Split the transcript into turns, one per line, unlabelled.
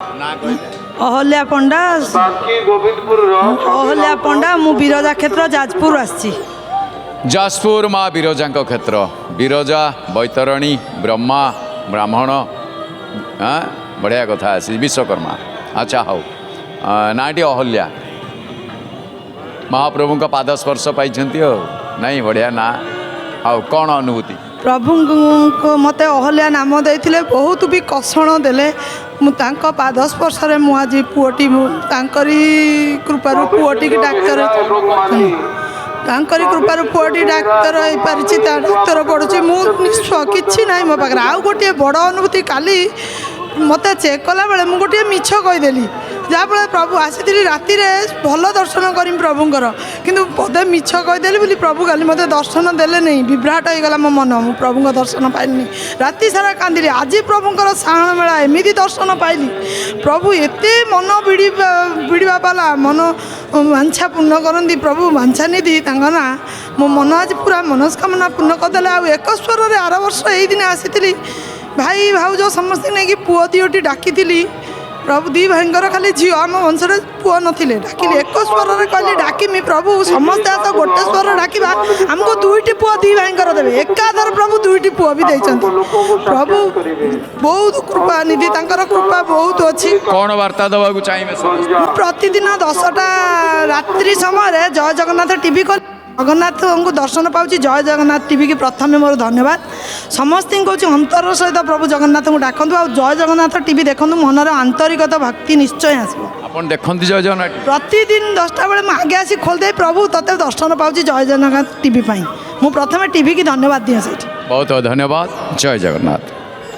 अहल्या पंडा अहल्या पंडा मु बिरजा क्षेत्र जाजपुर आसी
जाजपुर माँ बिरजा क्षेत्र बिरजा बैतरणी ब्रह्मा ब्राह्मण हाँ बढ़िया कथा आसी विश्वकर्मा अच्छा हौ नाटी अहल्या महाप्रभु का पाद स्पर्श पाई नहीं बढ़िया ना हाँ कौन अनुभूति
प्रभु को मते अहल्या नाम देते बहुत भी कषण देले मुझे पाद स्पर्श मु आज पुओटी कृपारू पुओटी डाक्तर कृपारू पुओटी डाक्तर हो पारि डाक्तर पढ़ुची मुझे ना मो पाखे आउ गोटे बड़ अनुभूति काली मत चेक कला बेले मुझे गोटे मिछ कहीदेली जहाँफल प्रभु आसी राति भल दर्शन करमी प्रभुंर किंतु पदे मिछ कहीदेली बोली प्रभु काली मत दर्शन देले नहीं विभ्राट होगला मो मन मु प्रभु दर्शन पाइली राति सारा कांदिली आज प्रभुंर साहन मेला एमती दर्शन पाइली प्रभु एते मन विड़ा पाला मन वांछा पूर्ण करती प्रभु वांछा निधि ना मो मन आज पूरा मनस्कामना पूर्ण करदे आ एक स्वर आर वर्ष यही दिन आसी भाई भाउज समस्त नहीं पुओ दियोटी डाकी प्रभु दी भाईर खाली झील आम वंशर पुओ नथिले डाकिली एक स्वर कहली डाकिमी प्रभु समस्ते आस गोटे स्वर डाकिबा आमको दुईटी पुओ दी भाईर देवे एकाधर प्रभु दुईटी पुओ भी देइछन्ति प्रभु बहुत कृपा निधि तांकर कृपा बहुत अच्छी
कौन वार्ता दवा चाहिए
प्रतिदिन 10टा रात्रि समय जय जगन्नाथ टीवी को जगन्नाथ को दर्शन पाऊँ जय जगन्नाथ टीवी की प्रथम मोर धन्यवाद समस्त कहूँ अंतर सहित प्रभु जगन्नाथ को डाकतु आ जय जगन्नाथ टीवी देखूँ मनर आंतरिकता भक्ति निश्चय आसो
देखते जय जगन्नाथ
प्रतिदिन 10टा बेले आगे आसी खोलदे प्रभु तते दर्शन पाऊँ जय जगन्नाथ टीवी मु प्रथम टीवी की धन्यवाद दिए
बहुत बहुत धन्यवाद जय जगन्नाथ।